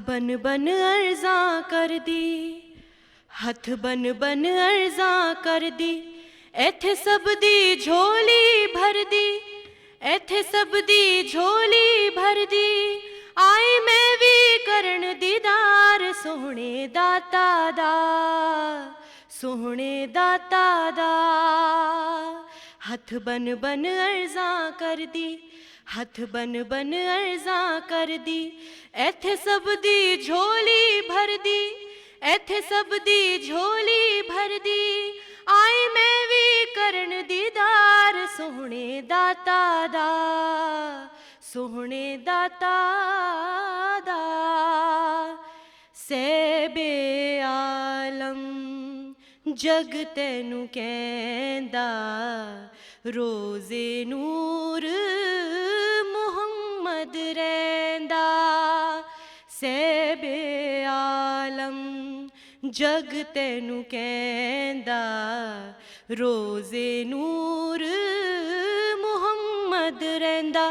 बन बन अर्ज़ां कर दी, हथ बन बन अर्ज़ां कर दी, एथे सब दी झोली भर दी, एथे सब दी झोली भर दी। आई मैं भी करन दीदार सोहणे दाता दा, सोहणे दाता दा। हथ बन बन अर्ज़ां कर दी, हथ बन बन अर्ज़ां कर दी, एथे सब दी झोली भर दी, एथे सब दी झोली भर दी। आई मैं भी करन दीदार सोहणे दाता दा, सोहणे दाता दा। सैबे आलम जग तैनू कहंदा, रोज़े नूर मुहम्मद रहिंदा। सैबे आलम जग तैनू कहंदा, रोज़े नूर मुहम्मद रहिंदा।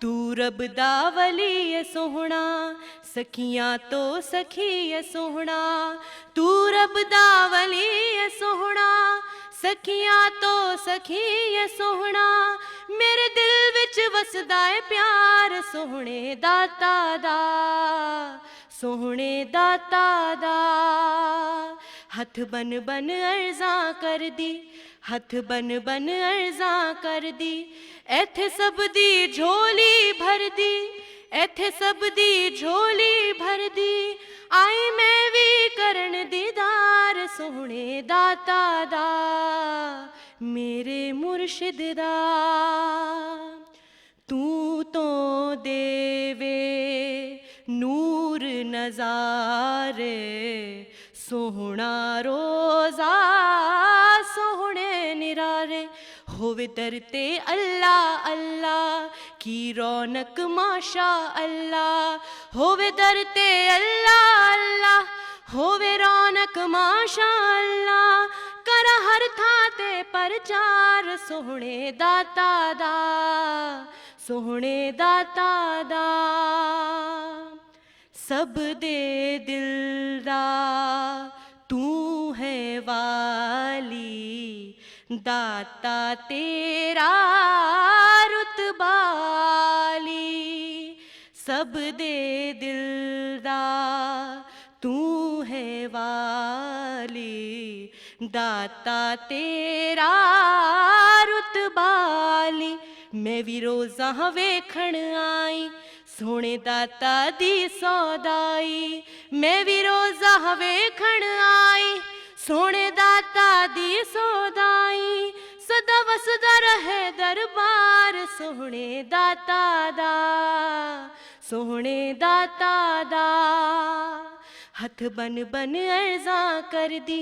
तू रब दा वली है सोहना, सखियां तो सखी है सोहना। तू रब दा वली है सोहना, सखियां तो सखी है सोहना। मेरे दिल विच वसदा है प्यार सोहणे दाता दा, सोहणे दाता दा। हथ बन बन अर्ज़ां कर दी, हथ बन बन अर्ज़ां कर दी, एथे सब दी झोली भर दी, एथे सब दी झोली भर दी। आई मैं भी करन दीदार सोहणे दाता दा, मेरे मुर्शिद दा। तू तो देवे नूर नज़ारे, सोहना रोज़ा सोहणे निरारे। होवे दर ते अल्लाह अल्लाह की रौनक माशा अल्लाह। होवे दर ते अल्लाह अल्लाह, होवे रौनक माशा अल्लाह। कर हर थां ते प्रचार सोहणे दाता दा, सोहणे दाता दा। सब दे दिल दा तू है वाली, दाता तेरा रुतबाली। सब दे दिल दा तू है वाली, दाता तेरा रुतबाली। मैं भी रोज़ा वेखण आई, सोहणे दाता दी सौदाई। मैं भी रोज़ा वेखण आई, सोहणे दाता दी सौदाई। सदा वसदा रहे दरबार सोहणे दाता दा, सोहणे दाता दा। हथ बन बन अर्ज़ां कर दी,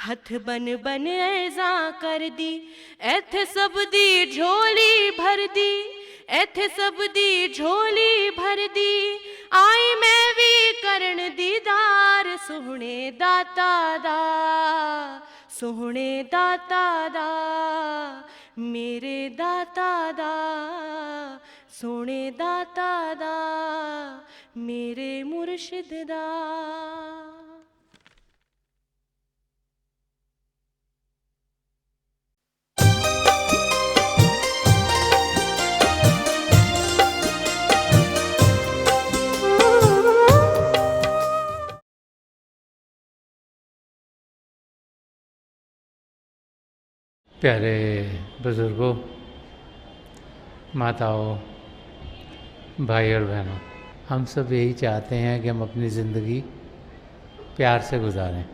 हथ बन बन अर्ज़ां कर दी, एथे सब दी झोली भर दी, एथे सब दी झोली भर दी। आई मैं भी करन दीदार सोहणे दाता दा, सोहणे दाता दा। मेरे दाता दा, सोहणे दाता दा, मेरे मुर्शिद दा। प्यारे बुज़ुर्गों, माताओं, भाई और बहनों, हम सब यही चाहते हैं कि हम अपनी ज़िंदगी प्यार से गुजारें।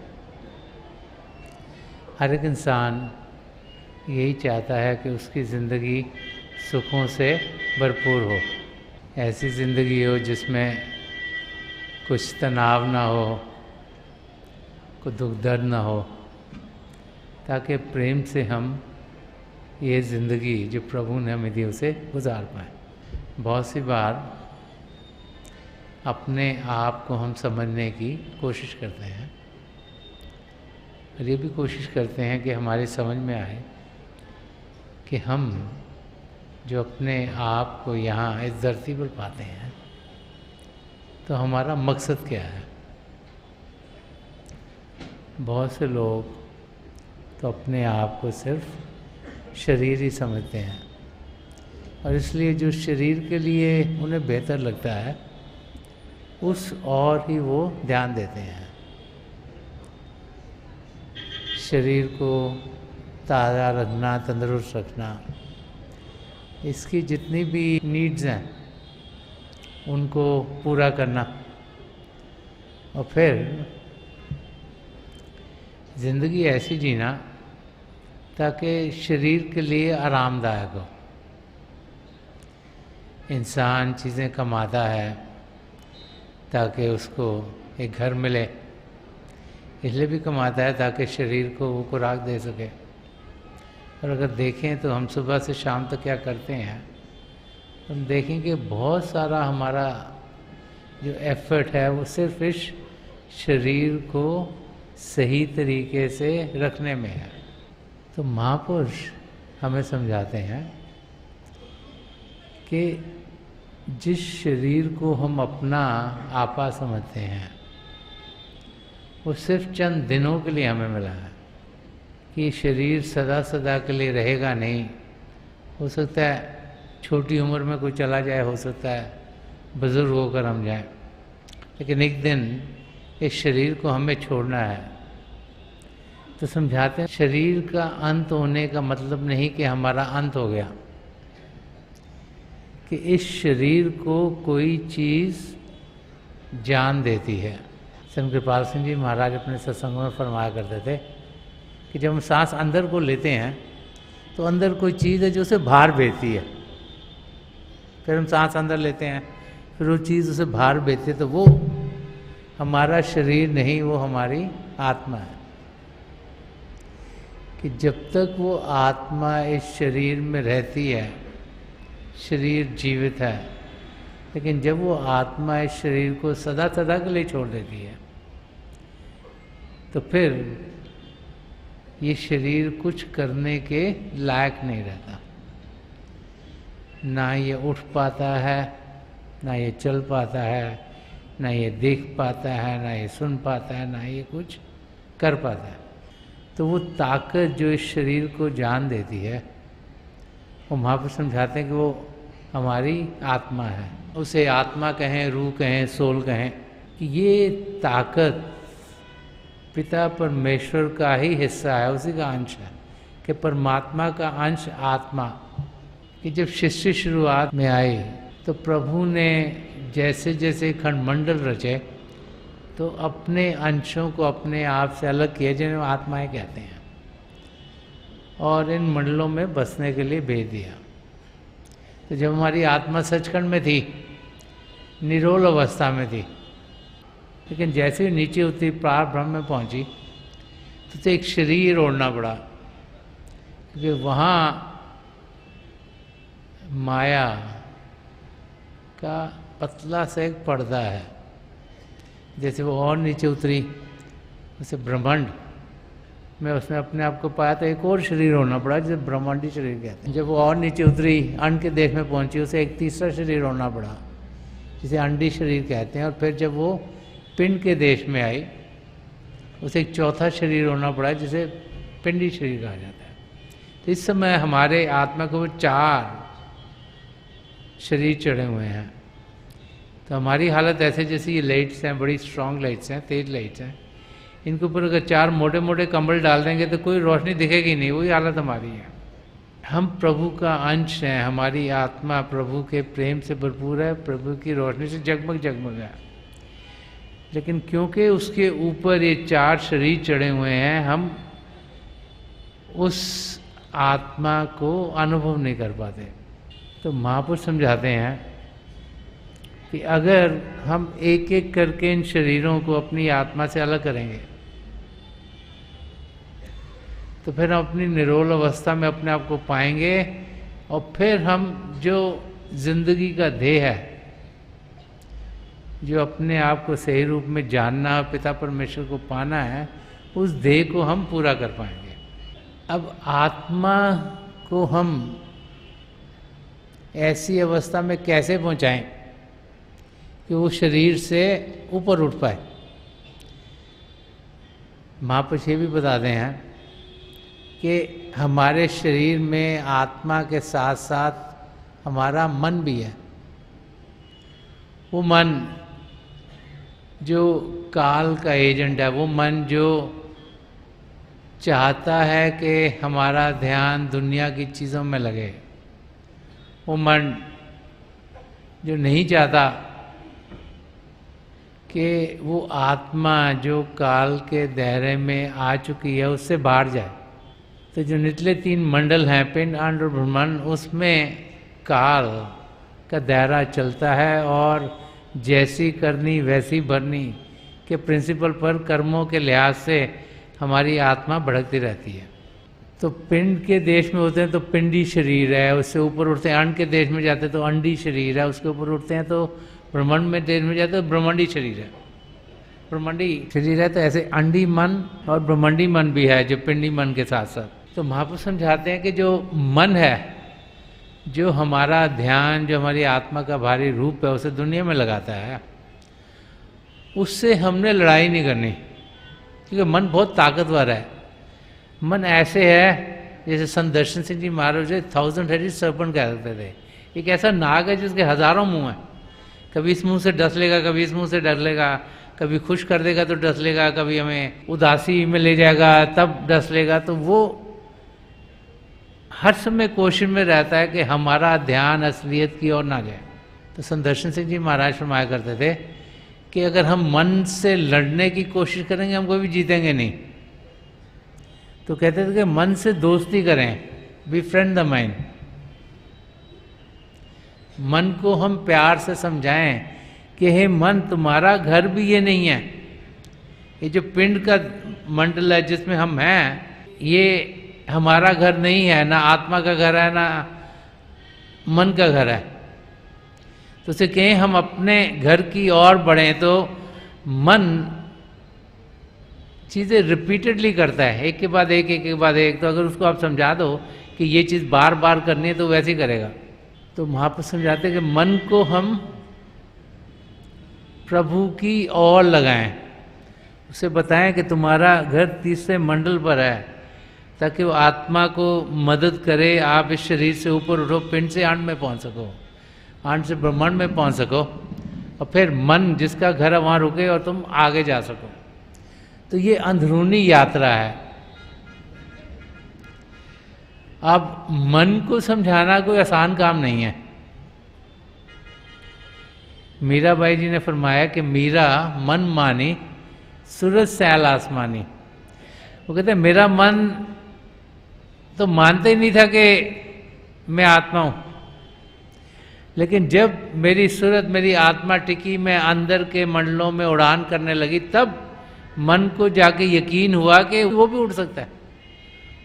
हर एक इंसान यही चाहता है कि उसकी ज़िंदगी सुखों से भरपूर हो। ऐसी ज़िंदगी हो जिसमें कुछ तनाव ना हो, कोई दुख दर्द ना हो, ताकि प्रेम से हम ये ज़िंदगी जो प्रभु ने हमें दी उसे गुजार पाएँ। बहुत सी बार अपने आप को हम समझने की कोशिश करते हैं और ये भी कोशिश करते हैं कि हमारी समझ में आए कि हम जो अपने आप को यहाँ इस धरती पर पाते हैं तो हमारा मकसद क्या है। बहुत से लोग तो अपने आप को सिर्फ शरीर ही समझते हैं और इसलिए जो शरीर के लिए उन्हें बेहतर लगता है उस और ही वो ध्यान देते हैं। शरीर को ताज़ा रखना, तंदुरुस्त रखना, इसकी जितनी भी नीड्स हैं उनको पूरा करना और फिर ज़िंदगी ऐसी जीना ताकि शरीर के लिए आरामदायक हो। इंसान चीज़ें कमाता है ताकि उसको एक घर मिले, इसलिए भी कमाता है ताकि शरीर को वो खुराक दे सके। और अगर देखें तो हम सुबह से शाम तक क्या करते हैं, हम देखेंगे बहुत सारा हमारा जो एफर्ट है वो सिर्फ इस शरीर को सही तरीके से रखने में है। तो महापुरुष हमें समझाते हैं कि जिस शरीर को हम अपना आपा समझते हैं वो सिर्फ चंद दिनों के लिए हमें मिला है कि शरीर सदा सदा के लिए रहेगा नहीं। हो सकता है छोटी उम्र में कोई चला जाए, हो सकता है बुज़ुर्ग होकर हम जाएं, लेकिन एक दिन इस शरीर को हमें छोड़ना है। तो समझाते हैं शरीर का अंत होने का मतलब नहीं कि हमारा अंत हो गया, कि इस शरीर को कोई चीज़ जान देती है। संत कृपाल सिंह जी महाराज अपने सत्संगों में फरमाया करते थे कि जब हम सांस अंदर को लेते हैं तो अंदर कोई चीज़ है जो उसे बाहर भेजती है। फिर हम सांस अंदर लेते हैं, फिर वो चीज़ उसे बाहर भेजती है, तो वो हमारा शरीर नहीं, वो हमारी आत्मा है। कि जब तक वो आत्मा इस शरीर में रहती है शरीर जीवित है, लेकिन जब वो आत्मा इस शरीर को सदा सदा के लिए छोड़ देती है तो फिर ये शरीर कुछ करने के लायक नहीं रहता। ना ये उठ पाता है, ना ये चल पाता है, ना ये देख पाता है, ना ये सुन पाता है, ना ये कुछ कर पाता है। तो वो ताकत जो इस शरीर को जान देती है वो महापुरुष समझाते हैं कि वो हमारी आत्मा है। उसे आत्मा कहें, रूह कहें, सोल कहें, कि ये ताकत पिता परमेश्वर का ही हिस्सा है, उसी का अंश है। कि परमात्मा का अंश आत्मा, कि जब सृष्टि शुरुआत में आई तो प्रभु ने जैसे जैसे खंडमंडल रचे तो अपने अंशों को अपने आप से अलग किए, जिन्हें आत्माएं कहते हैं, और इन मंडलों में बसने के लिए भेज दिया। तो जब हमारी आत्मा सचखंड में थी, निरोल अवस्था में थी, लेकिन जैसे ही नीचे उतरी, पार ब्रह्म में पहुंची, तो एक शरीर ओढ़ना पड़ा, क्योंकि वहाँ माया का पतला सा एक पर्दा है। जैसे वो और नीचे उतरी, उसे ब्रह्मांड में उसने अपने आप को पाया, तो एक और शरीर होना पड़ा जिसे ब्रह्मांडी शरीर कहते हैं। जब वो और नीचे उतरी, अन्न के देश में पहुंची, उसे एक तीसरा शरीर होना पड़ा जिसे अंडी शरीर कहते हैं। और फिर जब वो पिंड के देश में आई, उसे एक चौथा शरीर होना पड़ा जिसे पिंडी शरीर कहा जाता है। तो इस समय हमारे आत्मा को 4 शरीर चढ़े हुए हैं। तो हमारी हालत ऐसे, जैसे ये लाइट्स हैं, बड़ी स्ट्रांग लाइट्स हैं, तेज लाइट्स हैं, इनके ऊपर अगर 4 मोटे मोटे कंबल डाल देंगे तो कोई रोशनी दिखेगी नहीं। वही हालत हमारी है। हम प्रभु का अंश हैं, हमारी आत्मा प्रभु के प्रेम से भरपूर है, प्रभु की रोशनी से जगमग जगमग है। लेकिन क्योंकि उसके ऊपर ये 4 शरीर चढ़े हुए हैं, हम उस आत्मा को अनुभव नहीं कर पाते। तो महापुरुष समझाते हैं कि अगर हम एक एक करके इन शरीरों को अपनी आत्मा से अलग करेंगे तो फिर हम अपनी निरोल अवस्था में अपने आप को पाएंगे, और फिर हम जो जिंदगी का ध्येय है, जो अपने आप को सही रूप में जानना, पिता परमेश्वर को पाना है, उस ध्येय को हम पूरा कर पाएंगे। अब आत्मा को हम ऐसी अवस्था में कैसे पहुंचाएं कि वो शरीर से ऊपर उठ पाए। महापुरुष ये भी बताते हैं कि हमारे शरीर में आत्मा के साथ साथ हमारा मन भी है। वो मन जो काल का एजेंट है, वो मन जो चाहता है कि हमारा ध्यान दुनिया की चीज़ों में लगे, वो मन जो नहीं चाहता कि वो आत्मा जो काल के दायरे में आ चुकी है उससे बाहर जाए। तो जो निचले 3 मंडल हैं, पिंड, अंड और ब्रह्मांड, उसमें काल का दायरा चलता है और जैसी करनी वैसी भरनी के प्रिंसिपल पर कर्मों के लिहाज से हमारी आत्मा भड़कती रहती है। तो पिंड के देश में होते हैं तो पिंडी शरीर है, उससे ऊपर उठते हैं। अंड के देश में जाते हैं तो अंडी शरीर है, उसके ऊपर उठते हैं तो ब्रह्मांड में देश में जाते हैं तो ब्रह्मांडी शरीर है। ब्रह्मांडी शरीर है तो ऐसे अंडी मन और ब्रह्मांडी मन भी है जो पिंडी मन के साथ साथ। तो महापुरुष समझाते हैं कि जो मन है, जो हमारा ध्यान, जो हमारी आत्मा का भारी रूप है, उसे दुनिया में लगाता है, उससे हमने लड़ाई नहीं करनी, क्योंकि मन बहुत ताकतवर है। मन ऐसे है जैसे संत दर्शन सिंह जी महाराज 1000 हेडेड सर्पेंट कह सकते थे। एक ऐसा नाग है जिसके हजारों मुंह हैं, कभी इस मुंह से डस लेगा, कभी इस मुंह से डर लेगा, कभी खुश कर देगा तो डस लेगा, कभी हमें उदासी में ले जाएगा तब डस लेगा। तो वो हर समय कोशिश में रहता है कि हमारा ध्यान असलियत की ओर ना जाए। तो संत दर्शन सिंह जी महाराज फरमाया करते थे कि अगर हम मन से लड़ने की कोशिश करेंगे हम कभी जीतेंगे नहीं। तो कहते थे कि मन से दोस्ती करें, बिफ्रेंड द माइंड। मन को हम प्यार से समझाएं कि हे मन, तुम्हारा घर भी ये नहीं है, ये जो पिंड का मंडल है जिसमें हम हैं, ये हमारा घर नहीं है, ना आत्मा का घर है ना मन का घर है। तो उसे कहें हम अपने घर की ओर बढ़ें। तो मन चीज़ें रिपीटेडली करता है, एक के बाद एक, एक के बाद एक। तो अगर उसको आप समझा दो कि ये चीज़ बार बार करनी है तो वैसे ही करेगा। तो महापुरुष समझाते हैं कि मन को हम प्रभु की ओर लगाएं, उसे बताएं कि तुम्हारा घर तीसरे मंडल पर है, ताकि वो आत्मा को मदद करे, आप इस शरीर से ऊपर उठो, पिंड से अंड में पहुंच सको, अंड से ब्रह्मांड में पहुंच सको, और फिर मन जिसका घर है वहाँ रुके और तुम आगे जा सको। तो ये अंदरूनी यात्रा है। अब मन को समझाना कोई आसान काम नहीं है। मीराबाई जी ने फरमाया कि मीरा मन मानी सूरज सैल आसमानी। वो कहते हैं मेरा मन तो मानता ही नहीं था कि मैं आत्मा हूं, लेकिन जब मेरी सूरत, मेरी आत्मा टिकी, मैं अंदर के मंडलों में उड़ान करने लगी, तब मन को जाके यकीन हुआ कि वो भी उड़ सकता है,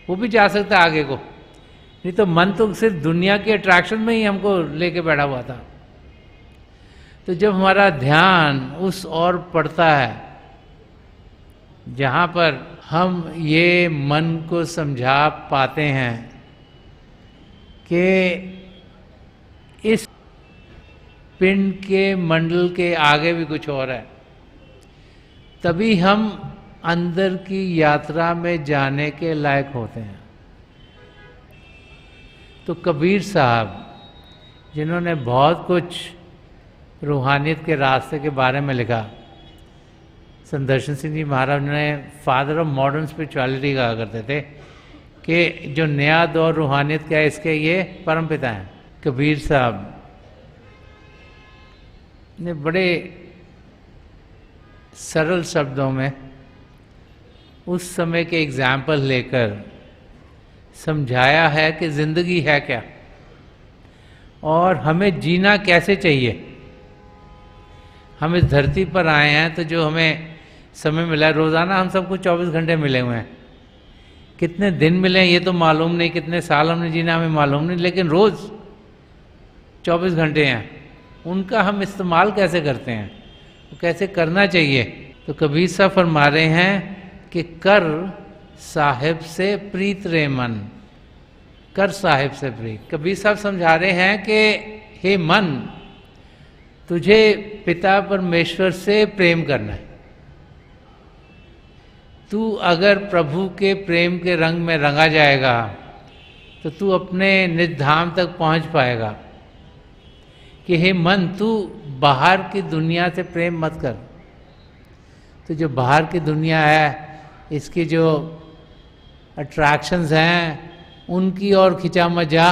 वो भी जा सकता है आगे को। नहीं तो मन तो सिर्फ दुनिया के अट्रैक्शन में ही हमको लेके बैठा हुआ था। तो जब हमारा ध्यान उस ओर पड़ता है जहाँ पर हम ये मन को समझा पाते हैं कि इस पिंड के मंडल के आगे भी कुछ और है, तभी हम अंदर की यात्रा में जाने के लायक होते हैं। तो कबीर साहब, जिन्होंने बहुत कुछ रूहानियत के रास्ते के बारे में लिखा, संत दर्शन सिंह जी महाराज ने फादर ऑफ मॉडर्न स्पिरिचुअलिटी कहा करते थे कि जो नया दौर रूहानियत का है इसके ये परमपिता हैं। कबीर साहब ने बड़े सरल शब्दों में उस समय के एग्जाम्पल लेकर समझाया है कि ज़िंदगी है क्या और हमें जीना कैसे चाहिए। हम इस धरती पर आए हैं तो जो हमें समय मिला है, रोज़ाना हम सबको 24 घंटे मिले हुए हैं। कितने दिन मिले हैं ये तो मालूम नहीं, कितने साल हमने जीना हमें मालूम नहीं, लेकिन रोज़ 24 घंटे हैं, उनका हम इस्तेमाल कैसे करते हैं, वो कैसे करना चाहिए। तो कबीर साहब फरमा रहे हैं कि कर साहिब से प्रीत रे मन, कर साहिब से प्रीत। कबीर साहब समझा रहे हैं कि हे मन, तुझे पिता परमेश्वर से प्रेम करना है। तू अगर प्रभु के प्रेम के रंग में रंगा जाएगा तो तू अपने निज धाम तक पहुंच पाएगा। कि हे मन, तू बाहर की दुनिया से प्रेम मत कर। तो जो बाहर की दुनिया है, इसकी जो अट्रैक्शंस हैं, उनकी ओर खिंचा मत जा।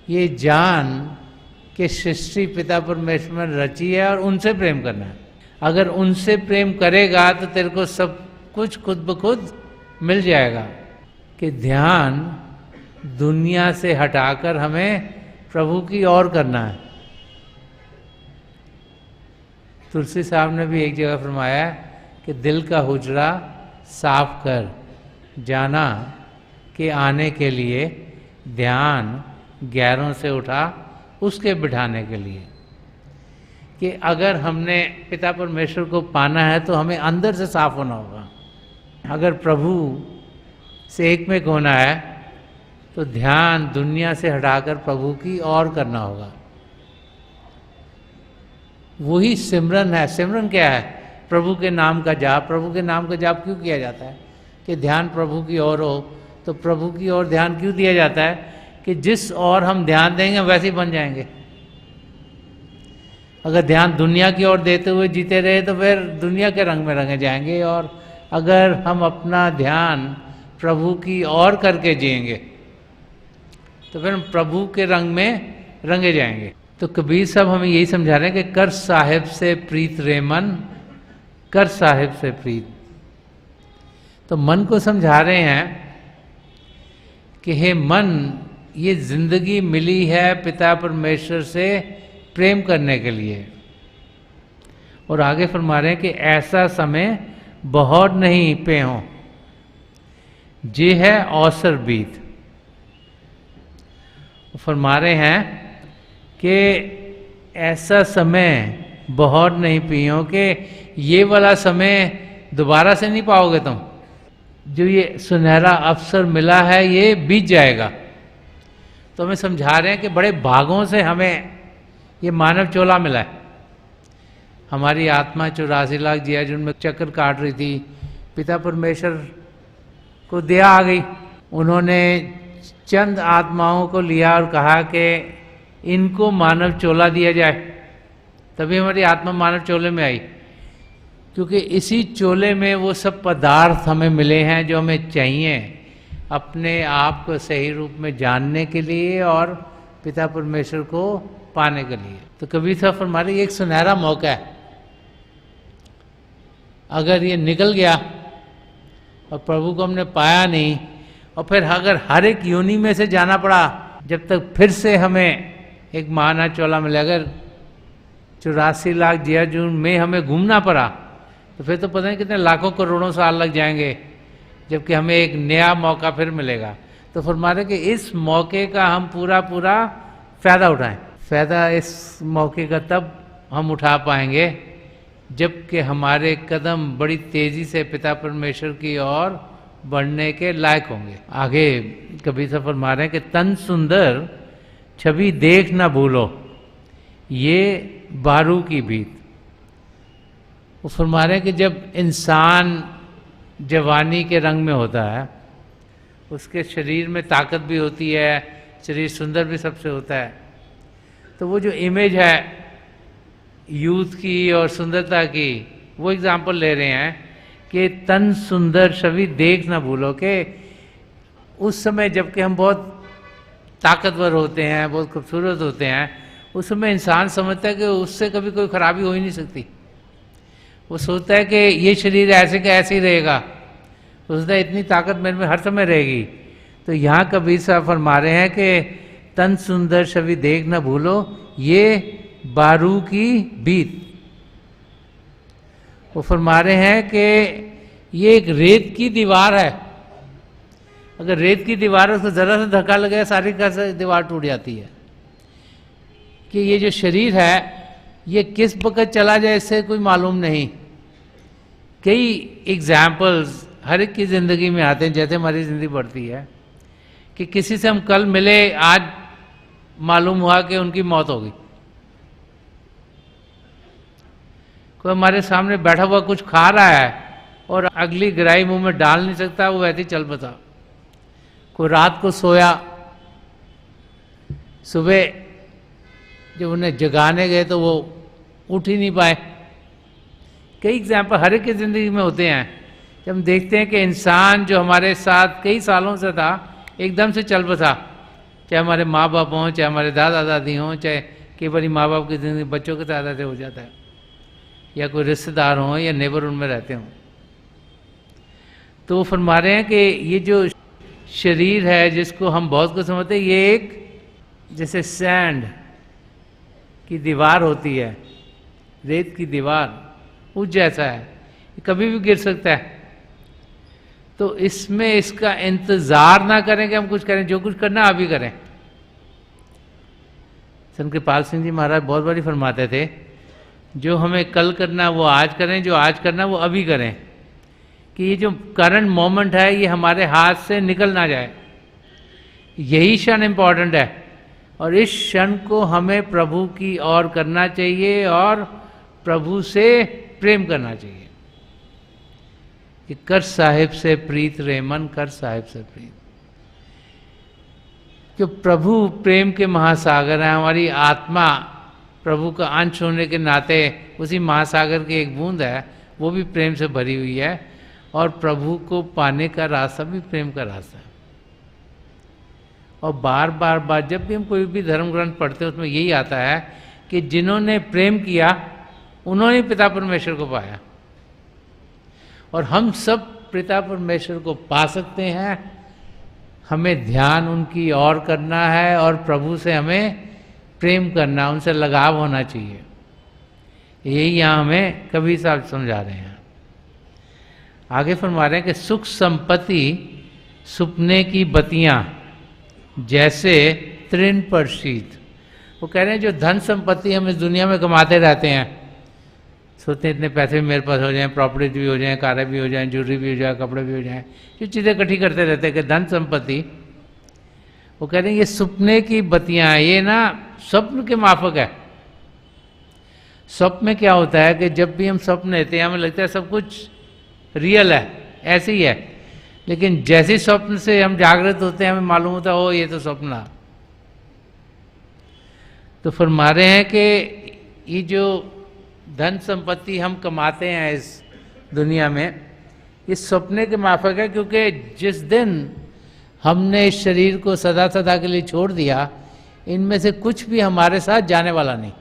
ये जान कि सृष्टि पिता परमेश्वर ने रची है और उनसे प्रेम करना है। अगर उनसे प्रेम करेगा तो तेरे को सब कुछ खुद ब खुद मिल जाएगा। कि ध्यान दुनिया से हटाकर हमें प्रभु की ओर करना है। तुलसी साहब ने भी एक जगह फरमाया कि दिल का हुजरा साफ कर, जाना कि आने के लिए ध्यान गैरों से उठा उसके बिठाने के लिए। कि अगर हमने पिता परमेश्वर को पाना है तो हमें अंदर से साफ होना होगा। अगर प्रभु से एक में होना है तो ध्यान दुनिया से हटाकर प्रभु की ओर करना होगा। वही सिमरन है। सिमरन क्या है? प्रभु के नाम का जाप। प्रभु के नाम का जाप क्यों किया जाता है? कि ध्यान प्रभु की ओर हो। तो प्रभु की ओर ध्यान क्यों दिया जाता है? कि जिस ओर हम ध्यान देंगे वैसे ही बन जाएंगे। अगर ध्यान दुनिया की ओर देते हुए जीते रहे तो फिर दुनिया के रंग में रंगे जाएंगे। और अगर हम अपना ध्यान प्रभु की ओर करके जिएंगे तो फिर हम प्रभु के रंग में रंगे जाएंगे। तो कबीर साहब हमें यही समझा रहे हैं कि कर साहिब से प्रीत रे मन, कर साहिब से प्रीत। तो मन को समझा रहे हैं कि हे मन, ये जिंदगी मिली है पिता परमेश्वर से प्रेम करने के लिए। और आगे फरमा रहे हैं कि ऐसा समय बहुत नहीं पे हो, जे है अवसर बीत। फरमा रहे हैं कि ऐसा समय बहुत नहीं पियो कि ये वाला समय दोबारा से नहीं पाओगे तुम। जो ये सुनहरा अवसर मिला है ये बीत जाएगा। तो हमें समझा रहे हैं कि बड़े भागों से हमें ये मानव चोला मिला है। हमारी आत्मा 84 लाख जियाजुन में चक्कर काट रही थी, पिता परमेश्वर को दया आ गई। उन्होंने चंद आत्माओं को लिया और कहा कि इनको मानव चोला दिया जाए। तभी हमारी आत्मा मानव चोले में आई, क्योंकि इसी चोले में वो सब पदार्थ हमें मिले हैं जो हमें चाहिए अपने आप को सही रूप में जानने के लिए और पिता परमेश्वर को पाने के लिए। तो कबीर साहब फरमा रहे एक सुनहरा मौका है। अगर ये निकल गया और प्रभु को हमने पाया नहीं, और फिर अगर हर एक योनि में से जाना पड़ा जब तक फिर से हमें एक महाना चोला मिले, अगर 84 लाख जियाजून में हमें घूमना पड़ा तो फिर तो पता नहीं कितने लाखों करोड़ों साल लग जाएंगे, जबकि हमें एक नया मौका फिर मिलेगा। तो फरमा रहे कि इस मौके का हम पूरा फ़ायदा उठाएं। फ़ायदा इस मौके का तब हम उठा पाएंगे जबकि हमारे कदम बड़ी तेज़ी से पिता परमेश्वर की ओर बढ़ने के लायक होंगे। आगे कबीर साहब फरमा रहे हैं कि तन सुंदर छवि देख ना भूलो, ये बारू की बीत। वो फरमा रहे हैं कि जब इंसान जवानी के रंग में होता है, उसके शरीर में ताकत भी होती है, शरीर सुंदर भी सबसे होता है, तो वो जो इमेज है यूथ की और सुंदरता की, वो एग्जाम्पल ले रहे हैं कि तन सुंदर छवि देख ना भूलो। कि उस समय जबकि हम बहुत ताकतवर होते हैं, बहुत खूबसूरत होते हैं, उस समय इंसान समझता है कि उससे कभी कोई खराबी हो ही नहीं सकती। वो सोचता है कि ये शरीर ऐसे का ऐसे ही रहेगा, वो सोचता है इतनी ताकत मेरे में हर समय रहेगी। तो यहाँ कबीर साहब फरमा रहे हैं कि तन सुंदर छवि देख ना भूलो, ये बारू की बीत। वो फरमा रहे हैं कि ये एक रेत की दीवार है। अगर रेत की दीवार है उसको जरा सा धक्का लगे सारी का दीवार टूट जाती है। कि ये जो शरीर है ये किस वक्त चला जाए इससे कोई मालूम नहीं। कई एग्जाम्पल्स हर एक की ज़िंदगी में आते हैं, जैसे हमारी ज़िंदगी बढ़ती है कि किसी से हम कल मिले, आज मालूम हुआ कि उनकी मौत हो गई। कोई हमारे सामने बैठा हुआ कुछ खा रहा है और अगली गिराई मुंह में डाल नहीं सकता, वो वैसे ही चल बसा। कोई रात को सोया, सुबह जब उन्हें जगाने गए तो वो उठ ही नहीं पाए। कई एग्जाम्पल हर एक की ज़िंदगी में होते हैं, जब हम देखते हैं कि इंसान जो हमारे साथ कई सालों से था एकदम से चल बसा, चाहे हमारे माँ बाप हों, चाहे हमारे दादा दादी हों, चाहे कई बार माँ बाप की ज़िंदगी बच्चों के साथ ऐसे हो जाता है, या कोई रिश्तेदार हों या नेबरहुड में रहते हों। तो वो फरमा रहे हैं कि ये जो शरीर है जिसको हम बहुत कुछ समझते हैं, ये एक जैसे सैंड की दीवार होती है, रेत की दीवार, उस जैसा है, ये कभी भी गिर सकता है। तो इसमें इसका इंतजार ना करें कि हम कुछ करें, जो कुछ करना अभी करें। संत कृपाल सिंह जी महाराज बहुत बारी फरमाते थे, जो हमें कल करना वो आज करें, जो आज करना वो अभी करें, कि ये जो करंट मोमेंट है ये हमारे हाथ से निकल ना जाए, यही क्षण इम्पॉर्टेंट है। और इस क्षण को हमें प्रभु की ओर करना चाहिए और प्रभु से प्रेम करना चाहिए। कि कर साहिब से प्रीत रे मन, कर साहिब से प्रीत। कि प्रभु प्रेम के महासागर हैं, हमारी आत्मा प्रभु का अंश होने के नाते उसी महासागर की एक बूंद है, वो भी प्रेम से भरी हुई है। और प्रभु को पाने का रास्ता भी प्रेम का रास्ता है। और बार बार जब भी हम कोई भी धर्म ग्रंथ पढ़ते हैं उसमें यही आता है कि जिन्होंने प्रेम किया उन्होंने पिता परमेश्वर को पाया। और हम सब पिता परमेश्वर को पा सकते हैं, हमें ध्यान उनकी ओर करना है और प्रभु से हमें प्रेम करना, उनसे लगाव होना चाहिए। यही यहाँ हमें कबीर साहब समझा रहे हैं। आगे फरमा रहे हैं कि सुख संपत्ति सुपने की बत्तियां जैसे तृण पर शीत। वो कह रहे हैं जो धन संपत्ति हम इस दुनिया में कमाते रहते हैं, सोचते हैं इतने पैसे भी मेरे पास हो जाएं, प्रॉपर्टीज भी हो जाएं, कारें भी हो जाएं, ज्वेलरी भी हो जाए, कपड़े भी हो जाएं, जो चीज़ें इकट्ठी करते रहते हैं कि धन संपत्ति। वो कह रहे हैं ये सुपने की बत्तियां, ये ना स्वप्न के माफक है। स्वप्न में क्या होता है कि जब भी हम स्वप्न लेते हैं हमें लगता है सब कुछ रियल है, ऐसे ही है, लेकिन जैसे स्वप्न से हम जागृत होते हैं हमें मालूम होता है ओ ये तो स्वप्न। तो फरमा रहे हैं कि ये जो धन संपत्ति हम कमाते हैं इस दुनिया में, ये सपने के माफक है, क्योंकि जिस दिन हमने इस शरीर को सदा सदा के लिए छोड़ दिया, इनमें से कुछ भी हमारे साथ जाने वाला नहीं।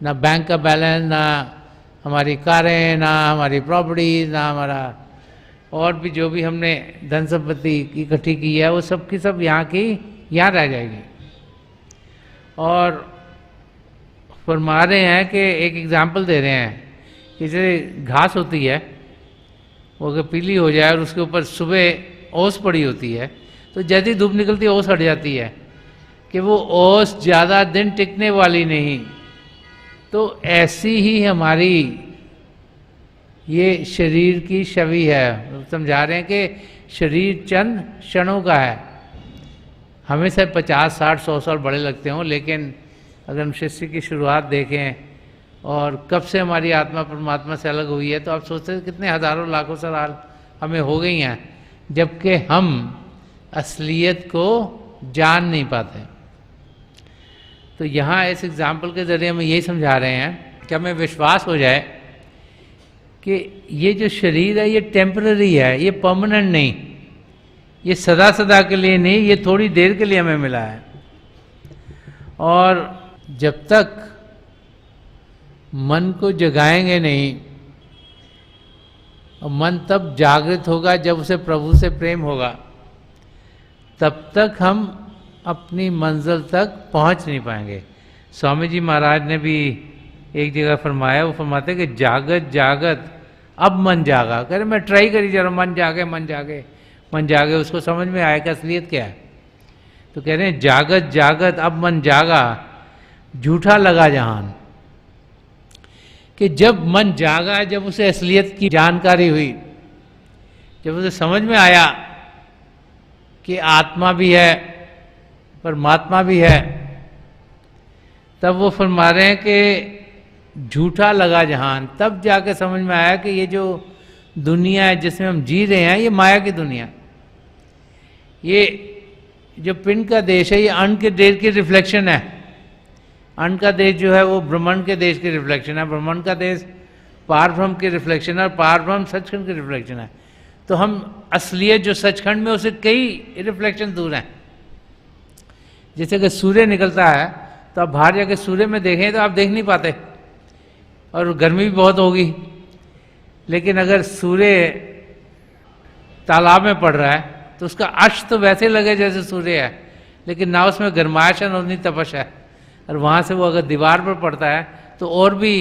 ना बैंक का बैलेंस, ना हमारी कारें, ना हमारी प्रॉपर्टी, ना हमारा और भी जो भी हमने धन संपत्ति इकट्ठी की है वो सब की सब यहाँ की यहाँ रह जाएगी। और फरमा रहे हैं कि एक एग्जाम्पल दे रहे हैं कि जैसे घास होती है, वो अगर पीली हो जाए और उसके ऊपर सुबह ओस पड़ी होती है तो जैसे ही धूप निकलती है ओस हट जाती है, कि वो ओस ज़्यादा दिन टिकने वाली नहीं। तो ऐसी ही हमारी ये शरीर की छवि है। समझा रहे हैं कि शरीर चंद क्षणों का है, हमें से 50, 60, 100 साल बड़े लगते हों, लेकिन अगर हम शिष्य की शुरुआत देखें और कब से हमारी आत्मा परमात्मा से अलग हुई है तो आप सोचते हैं कितने हज़ारों लाखों साल हमें हो गई हैं, जबकि हम असलियत को जान नहीं पाते। तो यहाँ इस एग्जाम्पल के ज़रिए हमें यही समझा रहे हैं कि हमें विश्वास हो जाए कि ये जो शरीर है ये टेम्पररी है, ये परमानेंट नहीं, ये सदा सदा के लिए नहीं, ये थोड़ी देर के लिए हमें मिला है। और जब तक मन को जगाएंगे नहीं, और मन तब जागृत होगा जब उसे प्रभु से प्रेम होगा, तब तक हम अपनी मंजिल तक पहुंच नहीं पाएंगे। स्वामी जी महाराज ने भी एक जगह फरमाया, वो फरमाते कि जागत जागत अब मन जागा। कह रहे मैं ट्राई करी जा रहा हूँ, मन जागे मन जागे मन जागे, उसको समझ में आया कि असलियत क्या है। तो कह रहे हैं जागत जागत अब मन जागा, झूठा लगा जहान। कि जब मन जागा, जब उसे असलियत की जानकारी हुई, जब उसे समझ में आया कि आत्मा भी है परमात्मा भी है, तब वो फरमा रहे हैं कि झूठा लगा जहान, तब जाके समझ में आया कि ये जो दुनिया है जिसमें हम जी रहे हैं ये माया की दुनिया। ये जो पिंड का देश है ये अन्न के देश की रिफ्लेक्शन है। अन्न का देश जो है वो ब्रह्मांड के देश की रिफ्लेक्शन है, ब्रह्मांड का देश पार ब्रह्म की रिफ्लेक्शन है और पार ब्रह्म सचखंड की रिफ्लेक्शन है। तो हम असलियत जो सचखंड में उससे कई रिफ्लेक्शन दूर हैं। जैसे कि सूर्य निकलता है तो आप बाहर जाके सूर्य में देखें तो आप देख नहीं पाते और गर्मी भी बहुत होगी, लेकिन अगर सूर्य तालाब में पड़ रहा है तो उसका अक्ष तो वैसे लगे जैसे सूर्य है, लेकिन ना उसमें गर्माइश है ना उतनी तपश है। और वहाँ से वो अगर दीवार पर पड़ता है तो और भी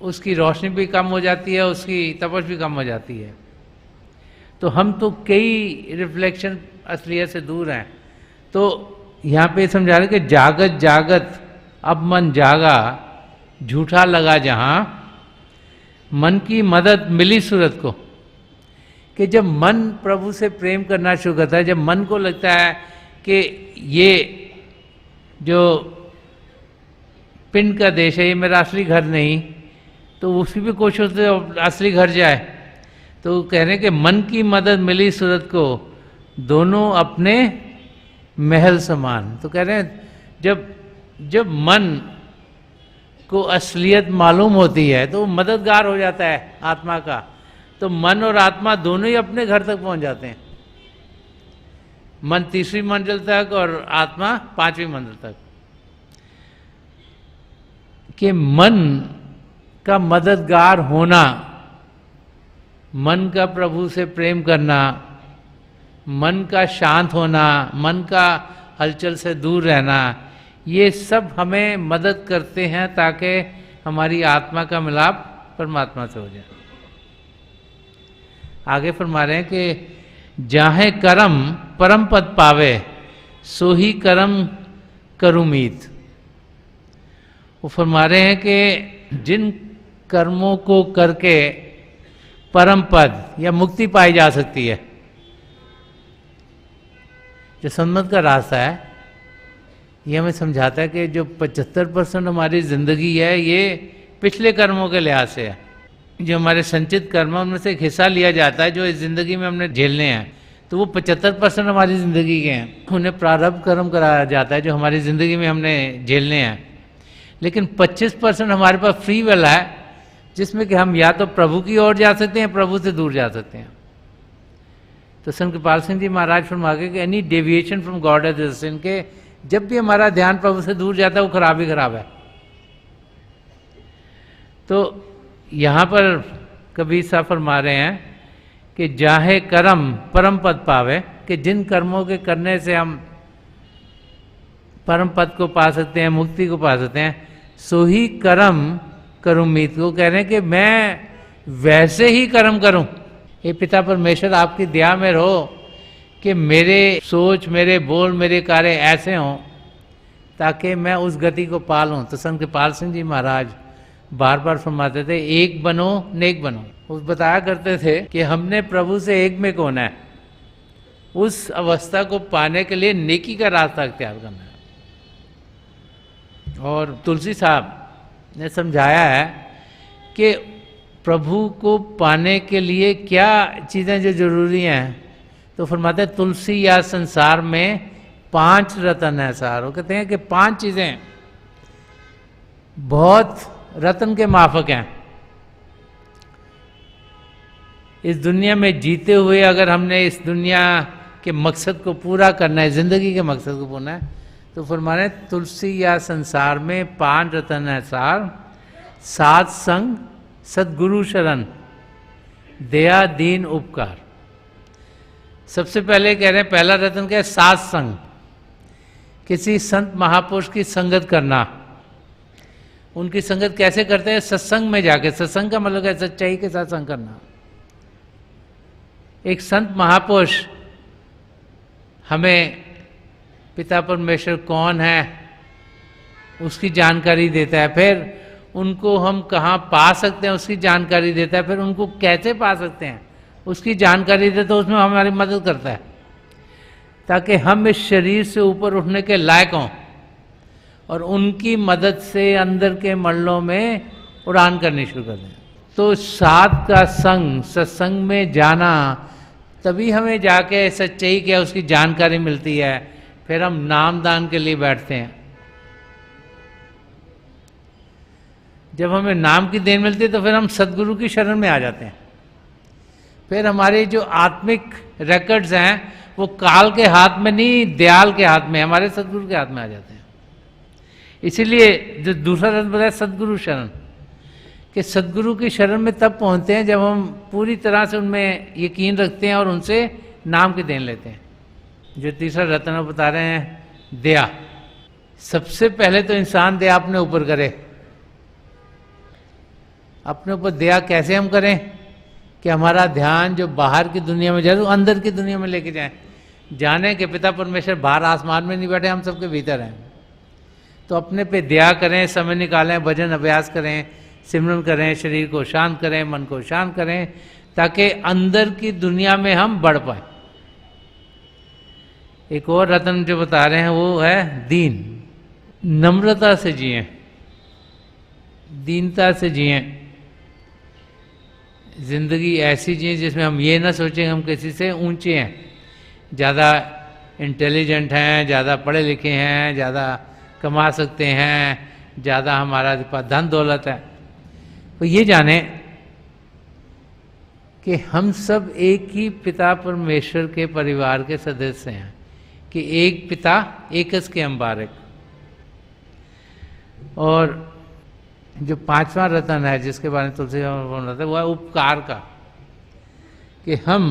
उसकी रोशनी भी कम हो जाती है, उसकी तपश भी कम हो जाती है। तो हम तो कई रिफ्लेक्शन असलियत से दूर हैं। तो यहाँ पे समझा रहे कि जागत जागत अब मन जागा, झूठा लगा जहाँ, मन की मदद मिली सूरत को। कि जब मन प्रभु से प्रेम करना शुरू करता है, जब मन को लगता है कि ये जो पिंड का देश है ये मेरा असली घर नहीं, तो उसकी भी कोशिश होती है असली घर जाए। तो कह रहे हैं कि मन की मदद मिली सूरत को, दोनों अपने महल समान। तो कह रहे हैं जब मन को असलियत मालूम होती है तो वो मददगार हो जाता है आत्मा का। तो मन और आत्मा दोनों ही अपने घर तक पहुंच जाते हैं। मन 3वीं मंजिल तक और आत्मा 5वीं मंजिल तक। कि मन का मददगार होना, मन का प्रभु से प्रेम करना, मन का शांत होना, मन का हलचल से दूर रहना, ये सब हमें मदद करते हैं ताकि हमारी आत्मा का मिलाप परमात्मा से हो जाए। आगे फरमा रहे हैं कि जाहे कर्म परम पद पावे, सो ही कर्म करुमीत। वो फरमा रहे हैं कि जिन कर्मों को करके परम पद या मुक्ति पाई जा सकती है, जो सन्मत का रास्ता है, ये हमें समझाता है कि जो 75% हमारी ज़िंदगी है ये पिछले कर्मों के लिहाज से है। जो हमारे संचित कर्म उनमें से एक हिस्सा लिया जाता है जो इस ज़िंदगी में हमने झेलने हैं, तो वो 75% हमारी ज़िंदगी के हैं। उन्हें प्रारब्ध कर्म कराया जाता है जो हमारी ज़िंदगी में हमने झेलने हैं। लेकिन 25% हमारे पास फ्री विल है, जिसमें कि हम या तो प्रभु की ओर जा सकते हैं, प्रभु से दूर जा सकते हैं। तो संत कृपाल सिंह जी महाराज फरमा के कि any deviation from God is sin, के जब भी हमारा ध्यान प्रभु से दूर जाता है वो खराब ही खराब है। तो यहाँ पर कबीर साहब फरमा रहे हैं कि जाहे कर्म परम पद पावे, कि जिन कर्मों के करने से हम परम पद को पा सकते हैं, मुक्ति को पा सकते हैं, सो ही कर्म करुमीत। को कह रहे हैं कि मैं वैसे ही कर्म करूं। ये पिता परमेश्वर आपकी दया में रहो कि मेरे सोच, मेरे बोल, मेरे कार्य ऐसे हों ताकि मैं उस गति को पालूं। तो संत कृपाल सिंह जी महाराज बार बार फरमाते थे, एक बनो नेक बनो। वो बताया करते थे कि हमने प्रभु से एक में होना है, उस अवस्था को पाने के लिए नेकी का रास्ता अख्तियार करना है। और तुलसी साहब ने समझाया है कि प्रभु को पाने के लिए क्या चीज़ें जो जरूरी हैं। तो फरमाते हैं तुलसी या संसार में 5 रतन है सार। वो कहते हैं कि 5 चीज़ें बहुत रतन के माफक हैं। इस दुनिया में जीते हुए अगर हमने इस दुनिया के मकसद को पूरा करना है, जिंदगी के मकसद को पूरा है, तो फरमाने तुलसी या संसार में 5 रतन है सार, सात संग सदगुरु शरण दया दीन उपकार। सबसे पहले कह रहे हैं पहला रतन क्या है? सात संग। किसी संत महापुरुष की संगत करना। उनकी संगत कैसे करते हैं? सत्संग में जाके। सत्संग का मतलब है सच्चाई के साथ संग करना। एक संत महापुरुष हमें पिता परमेश्वर कौन है उसकी जानकारी देता है, फिर उनको हम कहाँ पा सकते हैं उसकी जानकारी देता है, फिर उनको कैसे पा सकते हैं उसकी जानकारी देता है, उसमें हमारी मदद करता है ताकि हम इस शरीर से ऊपर उठने के लायक हों और उनकी मदद से अंदर के मल्लों में उड़ान करनी शुरू कर दें। तो साध का संग, सत्संग में जाना, तभी हमें जाके सच्चाई क्या उसकी जानकारी मिलती है। फिर हम नाम दान के लिए बैठते हैं। जब हमें नाम की देन मिलती है तो फिर हम सदगुरु की शरण में आ जाते हैं। फिर हमारे जो आत्मिक रिकॉर्ड्स हैं वो काल के हाथ में नहीं, दयाल के हाथ में, हमारे सदगुरु के हाथ में आ जाते हैं। इसीलिए जो दूसरा रत्न बताया सदगुरु शरण, कि सदगुरु की शरण में तब पहुंचते हैं जब हम पूरी तरह से उनमें यकीन रखते हैं और उनसे नाम की देन लेते हैं। जो तीसरा रत्न बता रहे हैं दया। सबसे पहले तो इंसान दया अपने ऊपर करे। अपने ऊपर दया कैसे हम करें कि हमारा ध्यान जो बाहर की दुनिया में जाए वो अंदर की दुनिया में लेके जाए। जाने के पिता परमेश्वर बाहर आसमान में नहीं बैठे, हम सबके भीतर हैं। तो अपने पे दया करें, समय निकालें, भजन अभ्यास करें, सिमरन करें, शरीर को शांत करें, मन को शांत करें, ताकि अंदर की दुनिया में हम बढ़ पाए। एक और रत्न जो बता रहे हैं वो है दीन। नम्रता से जिएं, दीनता से जिएं। जिंदगी ऐसी जिए जिसमें हम ये ना सोचें हम किसी से ऊंचे हैं, ज़्यादा इंटेलिजेंट हैं, ज़्यादा पढ़े लिखे हैं, ज़्यादा कमा सकते हैं, ज़्यादा हमारा पास धन दौलत है। तो ये जाने कि हम सब एक ही पिता परमेश्वर के परिवार के सदस्य हैं, कि एक पिता एकस के अंबारक। और जो पांचवा रत्न है जिसके बारे में तुलसी बोल रहा था वो है उपकार का, कि हम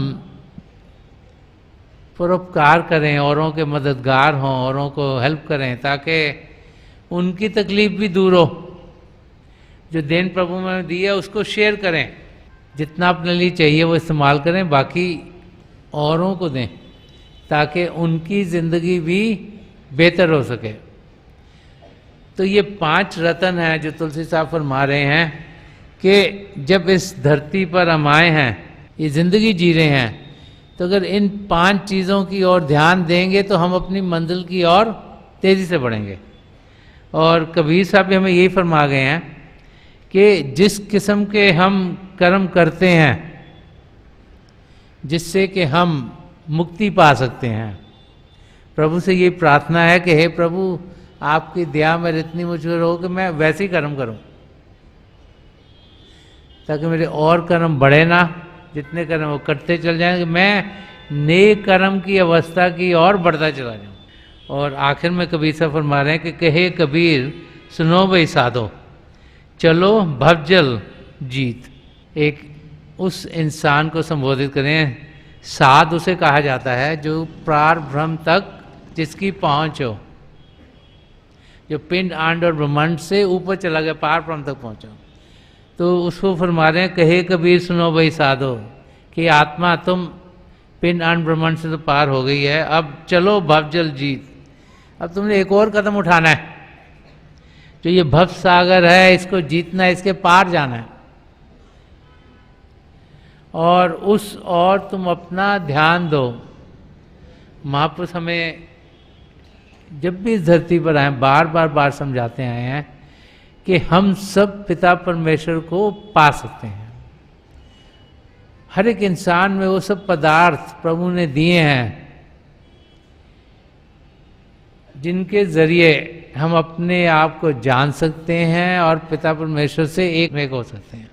परोपकार करें, औरों के मददगार हों, औरों को हेल्प करें, ताकि उनकी तकलीफ भी दूर हो। जो देन प्रभु में दी है उसको शेयर करें, जितना अपने लिए चाहिए वो इस्तेमाल करें, बाकी औरों को दें, ताकि उनकी ज़िंदगी भी बेहतर हो सके। तो ये 5 रत्न हैं जो तुलसी साहब फरमा रहे हैं कि जब इस धरती पर हम आए हैं, ये ज़िंदगी जी रहे हैं, तो अगर इन 5 चीज़ों की ओर ध्यान देंगे तो हम अपनी मंजिल की ओर तेज़ी से बढ़ेंगे। और कबीर साहब भी हमें यही फरमा गए हैं कि जिस किस्म के हम कर्म करते हैं जिससे कि हम मुक्ति पा सकते हैं, प्रभु से ये प्रार्थना है कि हे प्रभु आपकी दया में इतनी मुझे हो कि मैं वैसे ही कर्म करूं, ताकि मेरे और कर्म बढ़े ना, जितने कर्म वो करते चल जाएंगे, मैं नेक कर्म की अवस्था की ओर बढ़ता चला जाऊं। और आखिर में कबीर साहब फरमा रहे हैं कि कहे कबीर सुनो भाई साधो, चलो भवजल जीत। एक उस इंसान को संबोधित करें, साध उसे कहा जाता है जो प्रार ब्रह्म तक जिसकी पहुंच हो, जो पिंड आंड और ब्रह्मांड से ऊपर चला गया, पार ब्रह्म तक पहुंचा। तो उसको फरमा रहे हैं कहे कबीर सुनो भाई साधो, कि आत्मा तुम पिंड आंड ब्रह्मांड से तो पार हो गई है, अब चलो भवजल जीत। अब तुमने एक और कदम उठाना है, जो ये भव सागर है इसको जीतना है, इसके पार जाना है। और उस और तुम अपना ध्यान दो। महापुरुष हमें जब भी इस धरती पर आए बार समझाते आए हैं कि हम सब पिता परमेश्वर को पा सकते हैं। हर एक इंसान में वो सब पदार्थ प्रभु ने दिए हैं जिनके जरिए हम अपने आप को जान सकते हैं और पिता परमेश्वर से एक हो सकते हैं।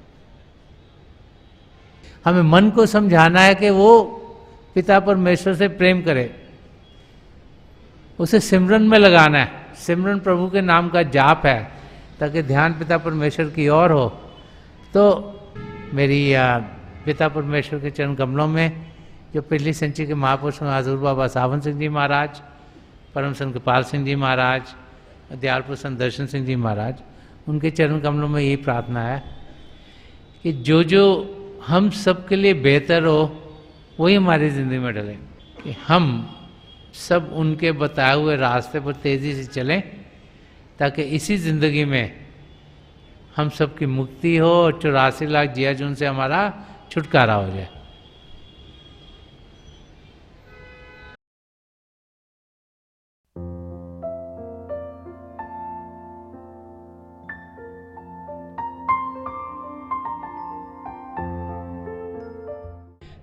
हमें मन को समझाना है कि वो पिता परमेश्वर से प्रेम करे, उसे सिमरन में लगाना है। सिमरन प्रभु के नाम का जाप है, ताकि ध्यान पिता परमेश्वर की ओर हो। तो मेरी पिता परमेश्वर के चरण कमलों में जो पिछली संचि के महापुरुष हजूर बाबा सावन सिंह जी महाराज, परम संत कृपाल सिंह जी महाराज, दयाल प्रसन्न दर्शन सिंह जी महाराज, उनके चरण कमलों में यही प्रार्थना है कि जो जो हम सब के लिए बेहतर हो वही हमारी ज़िंदगी में डले, कि हम सब उनके बताए हुए रास्ते पर तेज़ी से चलें, ताकि इसी ज़िंदगी में हम सब की मुक्ति हो और 84 लाख जिया जून से हमारा छुटकारा हो जाए।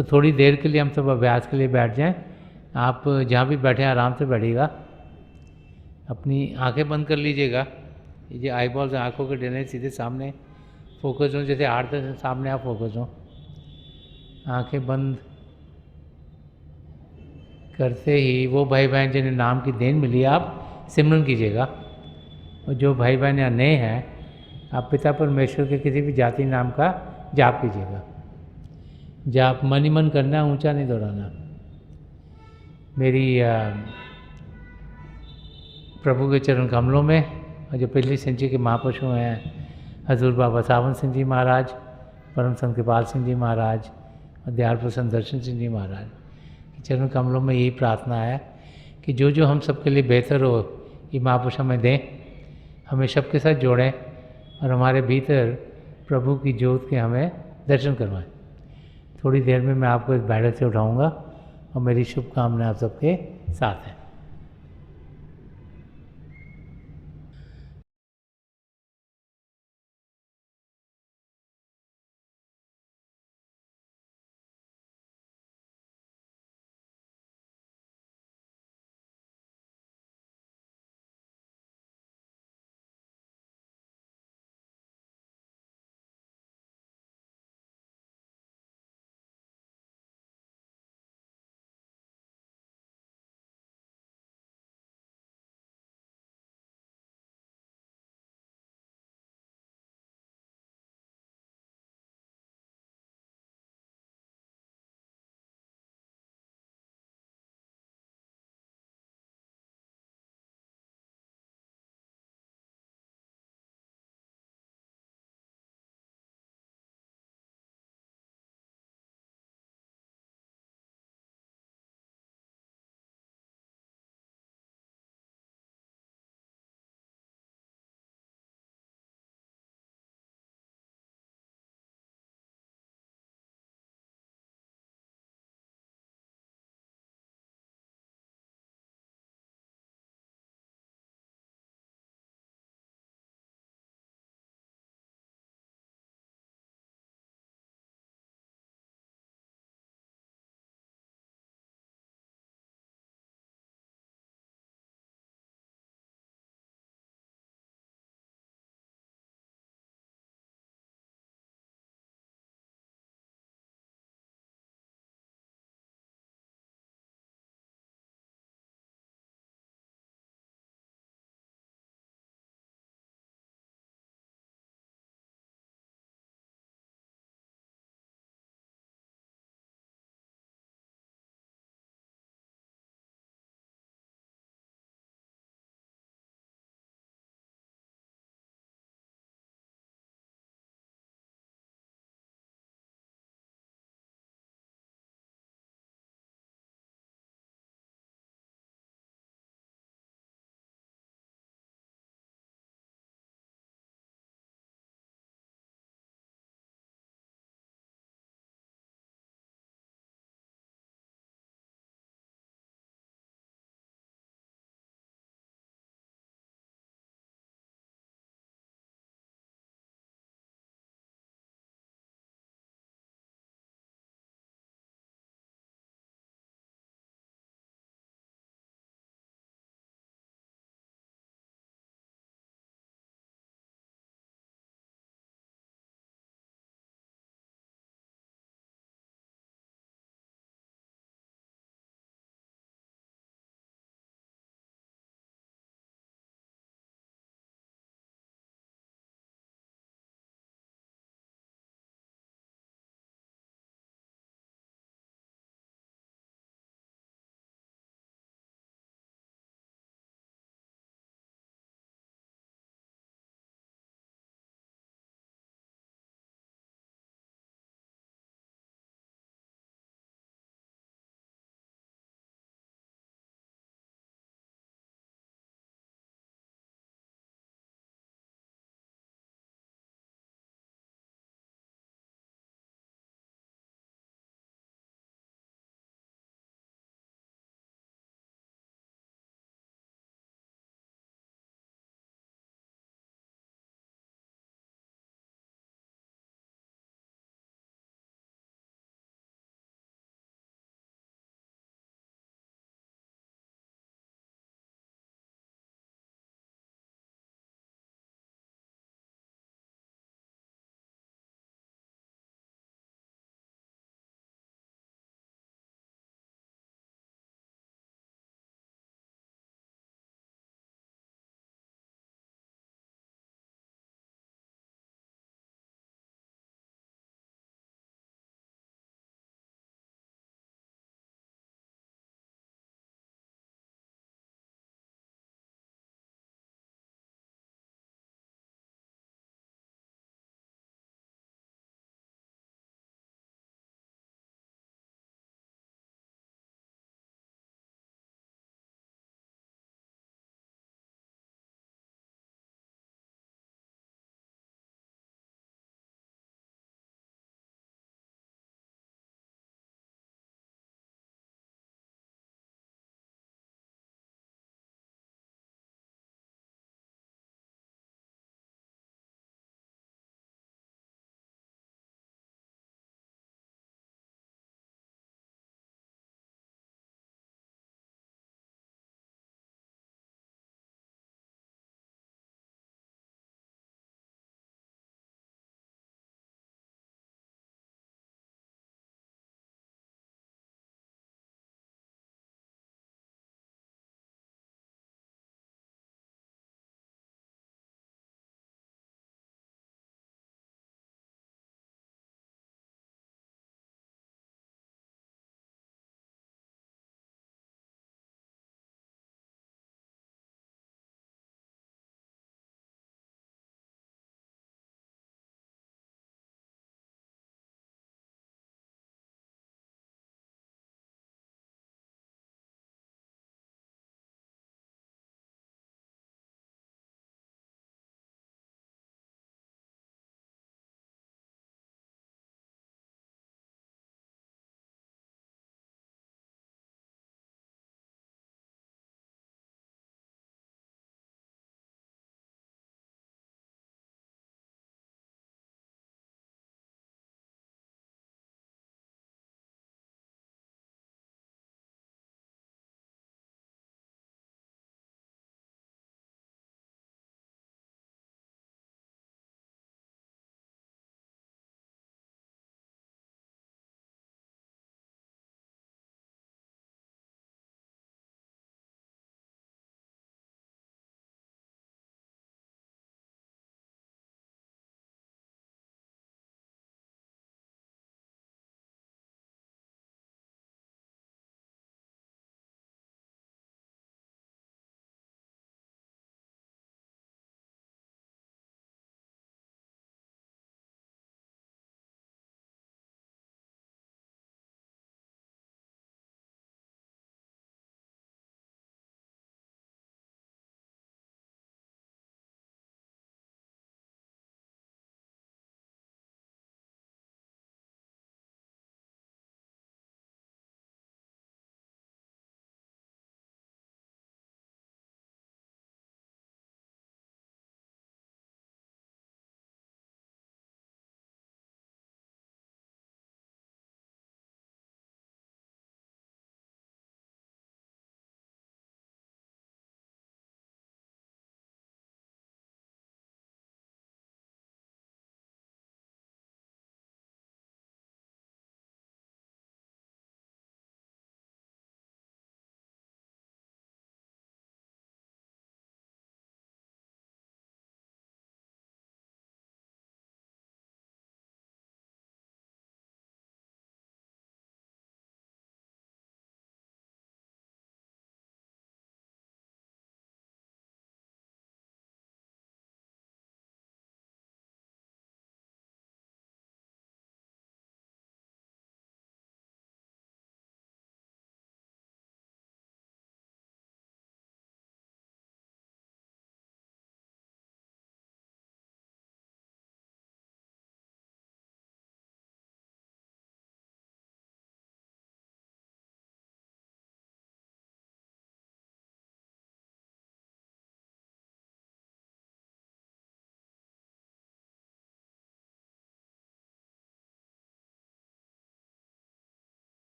तो थोड़ी देर के लिए हम सब अभ्यास के लिए बैठ जाएं। आप जहाँ भी बैठे आराम से बैठिएगा, अपनी आंखें बंद कर लीजिएगा। ये जो आई बॉल्स आँखों के डले सीधे सामने फोकस हो, जैसे 8-10 सामने आप फोकस हो। आंखें बंद करते ही वो भाई बहन जिन्हें नाम की देन मिली आप सिमरन कीजिएगा। और जो भाई बहन यहाँ नए हैं, आप पिता परमेश्वर के किसी भी जाति नाम का जाप कीजिएगा। जाप मन ही मन करना, ऊंचा नहीं दोहराना। मेरी प्रभु के चरण कमलों में, और जो पिछली संचि के महापुरुष हैं हजूर बाबा सावन सिंह जी महाराज, परम संत कृपाल सिंह जी महाराज और दयाल प्रसन्न दर्शन सिंह जी महाराज के चरण कमलों में यही प्रार्थना है कि जो जो हम सबके लिए बेहतर हो ये महापुरुष हमें दें, हमें सबके साथ जोड़ें और हमारे भीतर प्रभु की ज्योत के हमें दर्शन करवाएं। थोड़ी देर में मैं आपको इस बैठक से उठाऊंगा और मेरी शुभकामनाएं आप सबके साथ हैं।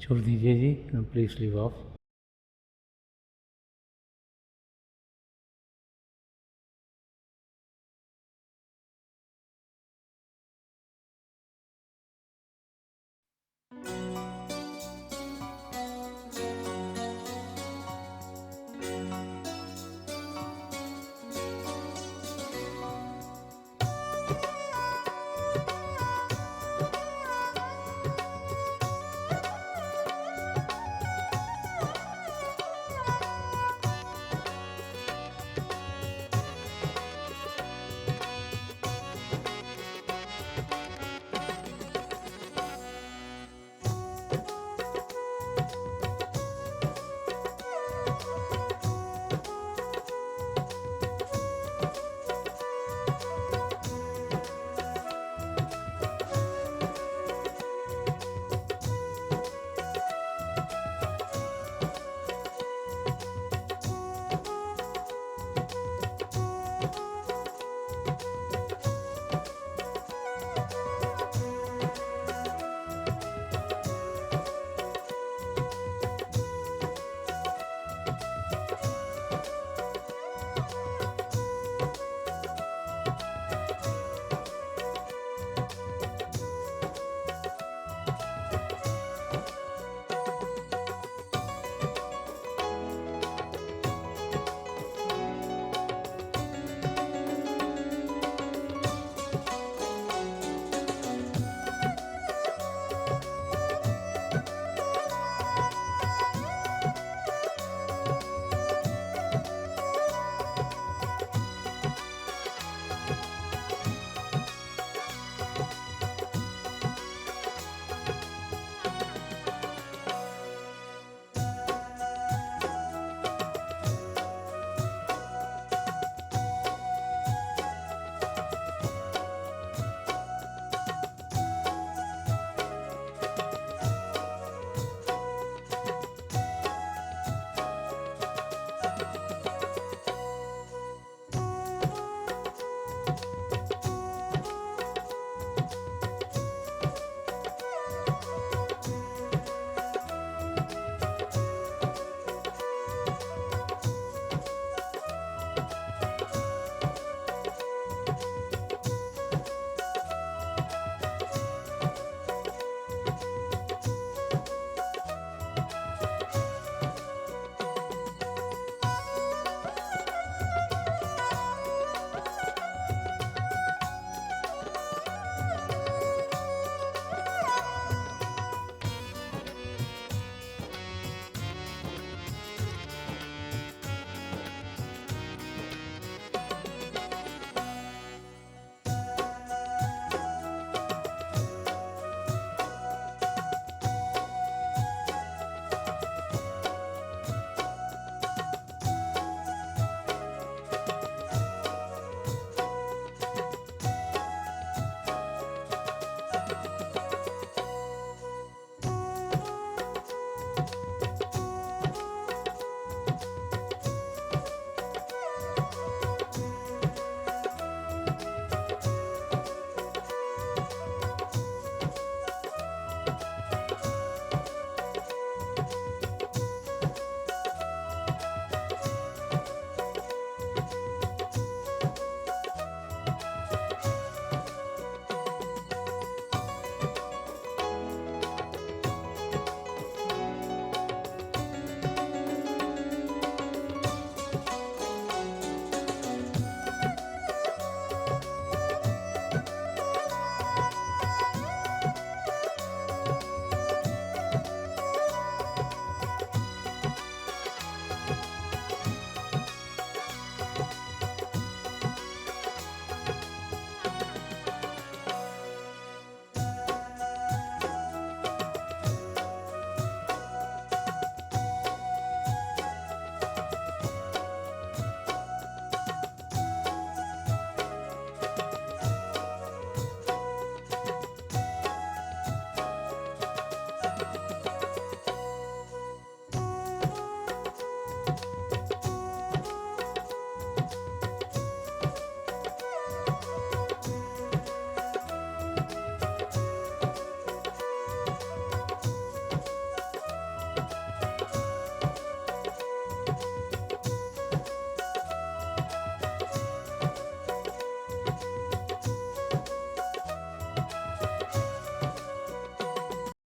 छोड़ दीजिए जी, प्लीज लीव ऑफ।